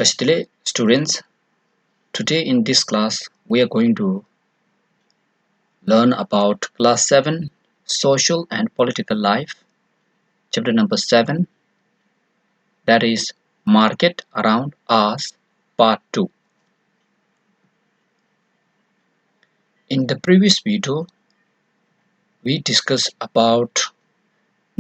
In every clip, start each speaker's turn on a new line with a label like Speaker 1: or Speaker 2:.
Speaker 1: Namaste students, today in this class we are going to learn about class 7 social and political life, chapter number 7, that is market around us, part 2. In the previous video we discussed about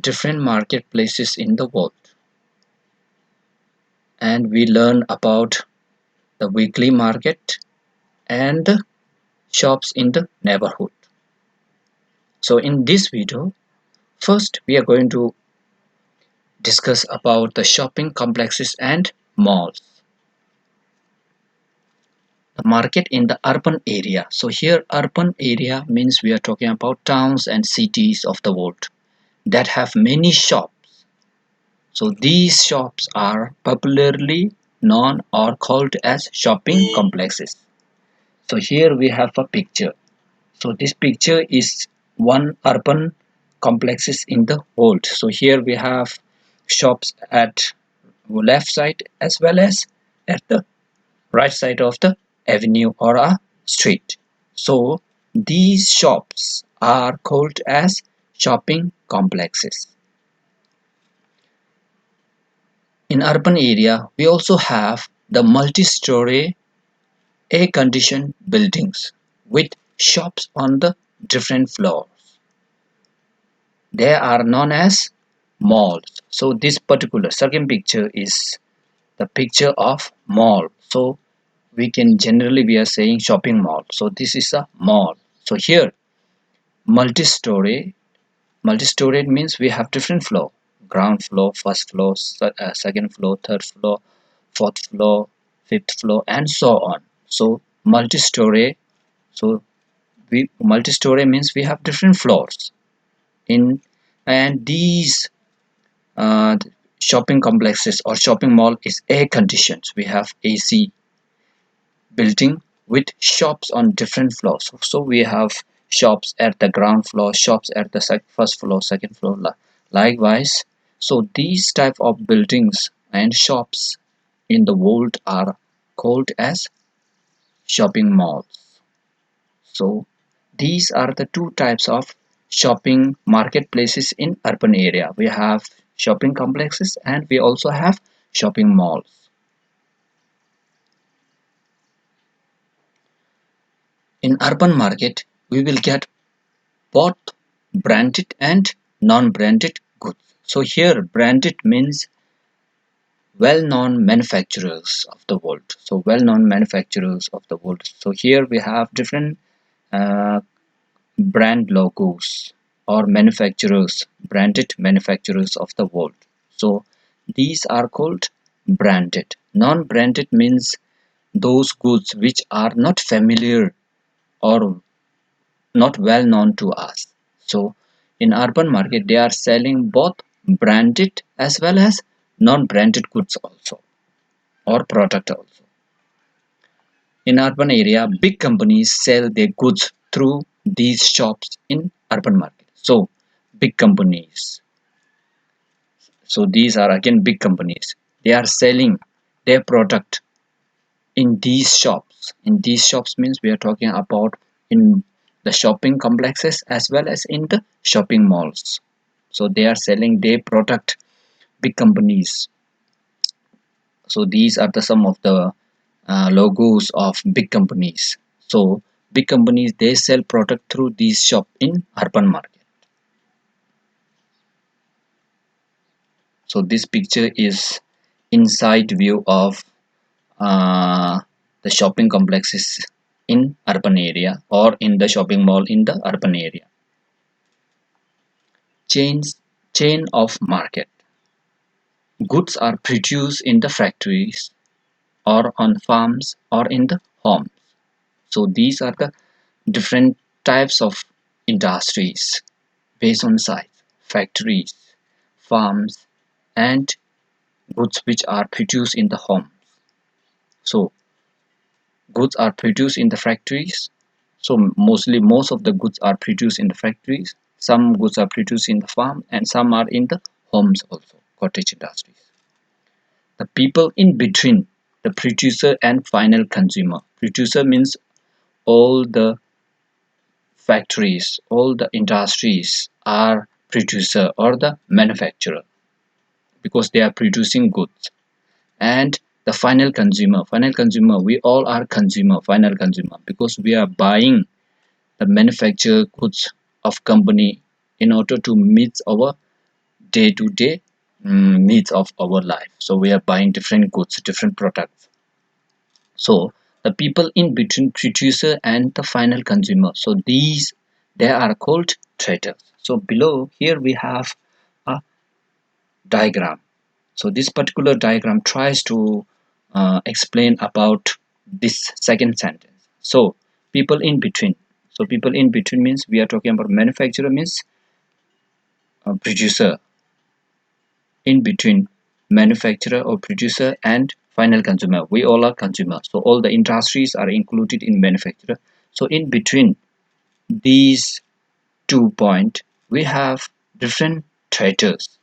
Speaker 1: different marketplaces in the world, and we learned about the weekly market and the shops in the neighborhood. So in this video, first we are going to discuss about the shopping complexes and malls. The market in the urban area. So here urban area means we are talking about towns and cities of the world that have many shops. So these shops are popularly known or called as shopping complexes. So here we have a picture. So this picture is one urban complexes in the world. So here we have shops at left side as well as at the right side of the avenue or a street. So these shops are called as shopping complexes. In urban area, we also have the multi-story air-conditioned buildings with shops on the different floors. They are known as malls. So this particular second picture is the picture of mall. So we can generally we are saying shopping mall. So this is a mall. So here multi-story means we have different floor: ground floor, first floor, second floor, third floor, fourth floor, fifth floor, and so on. So multi-story. So we multi-story means we have different floors in, and these uh, shopping complexes or shopping mall is air conditioned. We have AC building with shops on different floors. So we have shops at the ground floor, shops at the first floor, second floor, likewise. So these type of buildings and shops in the world are called as shopping malls. So these are the two types of shopping marketplaces in urban area. We have shopping complexes and we also have shopping malls. In urban market, we will get both branded and non-branded goods. So here branded means well-known manufacturers of the world. So well-known manufacturers of the world. So here we have different uh, brand logos or manufacturers, branded manufacturers of the world. So these are called branded. Non-branded means those goods which are not familiar or not well known to us. So in urban market they are selling both branded as well as non-branded goods also, or product also. In urban area, big companies sell their goods through these shops in urban market. So big companies. So these are again big companies. They are selling their product in these shops. In these shops means we are talking about in the shopping complexes as well as in the shopping malls. So they are selling their product, big companies. So these are the some of the logos of big companies. So big companies they sell product through these shop in urban market. So this picture is inside view of uh, the shopping complexes in urban area or in the shopping mall in the urban area. Chains chain of market. Goods are produced in the factories or on farms or in the homes. So these are the different types of industries based on size: factories, farms, and goods which are produced in the home. So goods are produced in the factories. So mostly most of the goods are produced in the factories. Some goods are produced in the farm and some are in the homes also, cottage industries. The people in between. the producer and final consumer. Producer means all the factories, all the industries are producer or the manufacturer because they are producing goods. And the final consumer, we all are consumer, final consumer, because we are buying the manufactured goods of company in order to meet our day-to-day needs of our life. So we are buying different goods, different products. So the people in between producer and the final consumer, so these, they are called traders. So below here we have a diagram. So this particular diagram tries to explain about this second sentence. So people in between, so people in between means we are talking about manufacturer means producer, in between manufacturer or producer and final consumer, we all are consumer, so all the industries are included in manufacturer. So in between these 2 points we have different traders,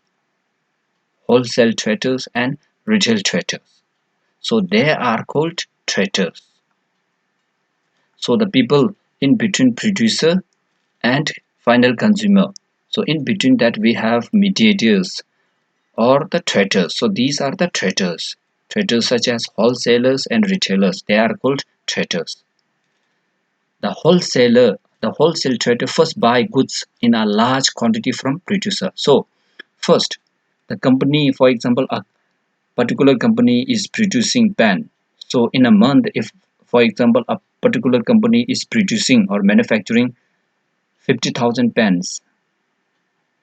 Speaker 1: wholesale traders and retail traders, so they are called traders. So the people in between producer and final consumer, so in between that we have mediators or the traders. So these are the traders. Traders such as wholesalers and retailers, they are called traders. The wholesale trader first buy goods in a large quantity from producer. So first, the company, for example, a particular company is producing pen. So in a month, if for example a particular company is producing or manufacturing 50,000 pens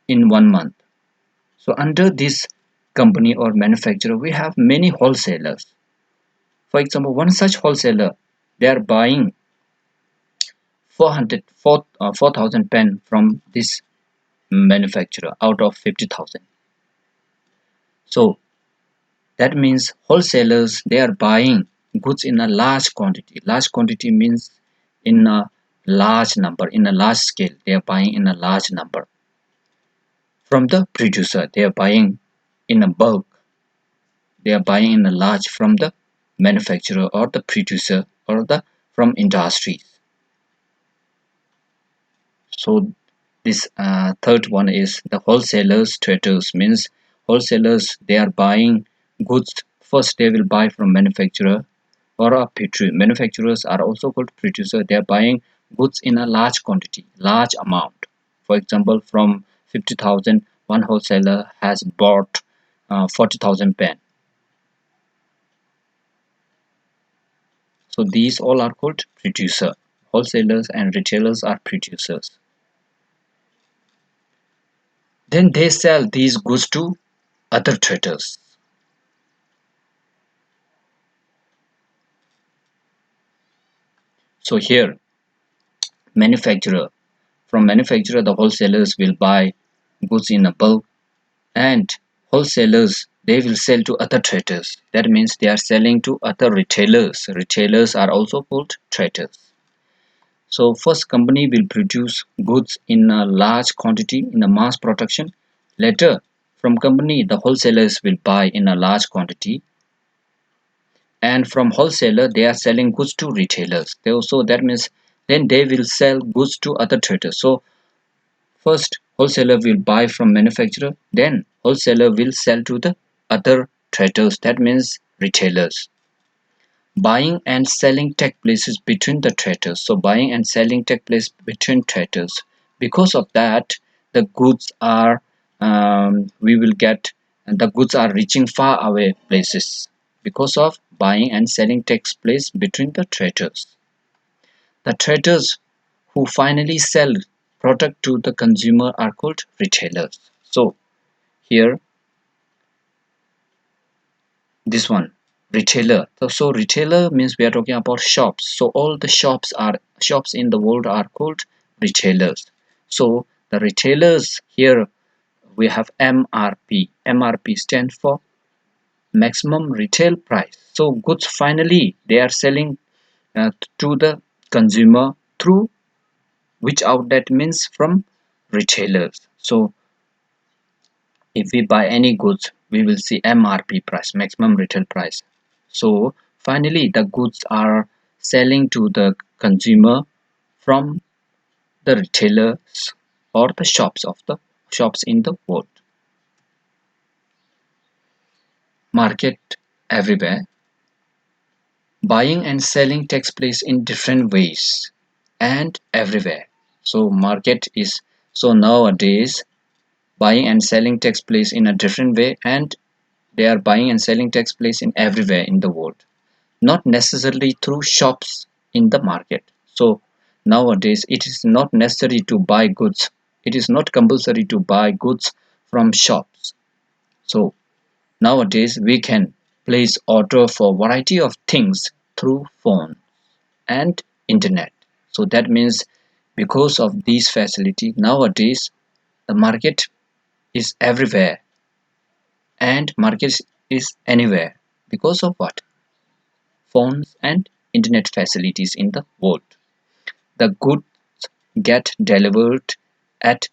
Speaker 1: in 1 month. So under this company or manufacturer, we have many wholesalers. For example, one such wholesaler, they are buying 4,000 pen from this manufacturer out of 50,000. So that means wholesalers, they are buying goods in a large quantity. Large quantity means in a large number, in a large scale. They are buying in a large number. From the producer, they are buying in a bulk. They are buying in a large from the manufacturer or the producer or the from industries. So this third one is the wholesalers, traders means wholesalers, they are buying goods. First they will buy from manufacturer or a producer. Manufacturers are also called producer. They are buying goods in a large quantity, large amount. For example, from 50,000, one wholesaler has bought 40,000 pen. So these all are called producer. Wholesalers and retailers are producers. Then they sell these goods to other traders. So here, manufacturer, from manufacturer the wholesalers will buy goods in a bulk, and wholesalers, they will sell to other traders. That means they are selling to other retailers. Retailers are also called traders. So first company will produce goods in a large quantity in a mass production. Later from company the wholesalers will buy in a large quantity, and from wholesaler they are selling goods to retailers. They also, that means then they will sell goods to other traders. So first wholesaler will buy from manufacturer, then wholesaler will sell to the other traders, that means retailers. Buying and selling take places between the traders. So buying and selling take place between traders. Because of that, the goods are we will get, and the goods are reaching far away places because of buying and selling takes place between the traders. The traders who finally sell product to the consumer are called retailers. So here, this one, retailer. So retailer means we are talking about shops. So all the shops in the world are called retailers. So the retailers here, we have MRP. MRP stands for maximum retail price. So goods finally they are selling to the consumer through which outlet means from retailers. So if we buy any goods, we will see MRP price, maximum retail price. So Finally, the goods are selling to the consumer from the retailers or the shops in the world. Market everywhere. Buying and selling takes place in different ways and everywhere. So market is so nowadays buying and selling takes place in a different way, and they are buying and selling takes place in everywhere in the world, not necessarily through shops in the market. So nowadays it is not necessary to buy goods. It is not compulsory to buy goods from shops. So nowadays we can place order for variety of things through phone and internet. So that means because of these facility nowadays the market is everywhere and market is anywhere because of what? Phones and internet facilities in the world. The goods get delivered at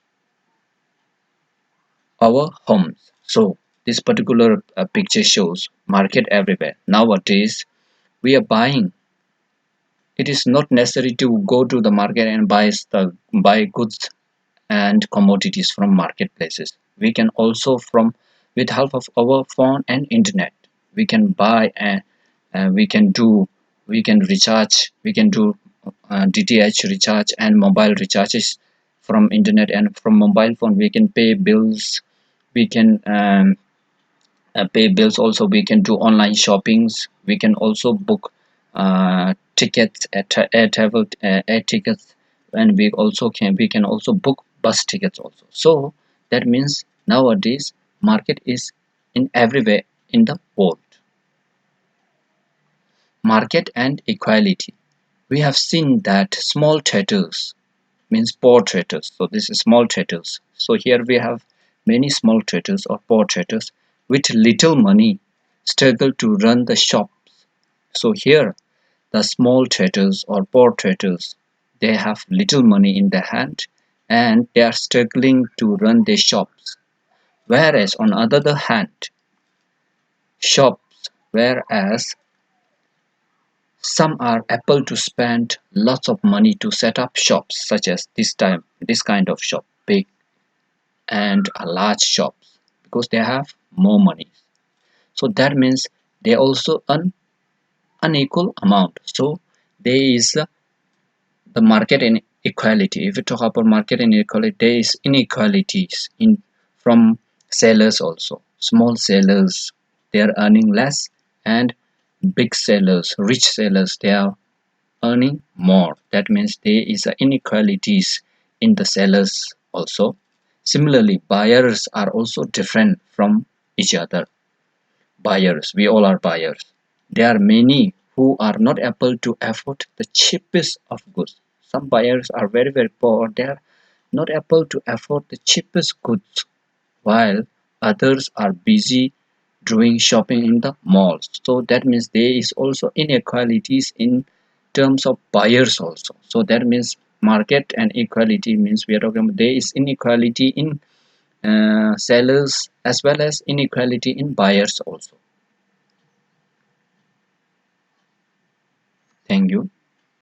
Speaker 1: our homes. So this particular picture shows market everywhere. Nowadays we are buying. It is not necessary to go to the market and buy goods and commodities from marketplaces. We can also from with help of our phone and internet. We can buy and we can do we can recharge. We can do DTH recharge and mobile recharges from internet, and from mobile phone we can pay bills. We can pay bills also. We can do online shoppings. We can also book tickets at air travel air tickets, and we can also book bus tickets also. So that means nowadays market is in everywhere in the world. Market and equality. We have seen that small traders means poor traders. So this is small traders. So here we have many small traders or poor traders with little money struggle to run the shop. So here the small traders or poor traders, they have little money in their hand and they are struggling to run their shops. Whereas on other hand, shops, whereas some are able to spend lots of money to set up shops such as this kind of shop, big and a large shops, because they have more money. So that means they also earn unequal amount. So there is the market inequality. If we talk about market inequality, there is inequalities in from sellers also. Small sellers, they are earning less, and big sellers, rich sellers, they are earning more. That means there is a inequalities in the sellers also. Similarly, buyers are also different from each other. Buyers, we all are buyers. There are many who are not able to afford the cheapest of goods. Some buyers are very poor. They are not able to afford the cheapest goods, while others are busy doing shopping in the malls. So that means there is also inequalities in terms of buyers also. So that means market and equality means we are talking about there is inequality in sellers as well as inequality in buyers also. Thank you.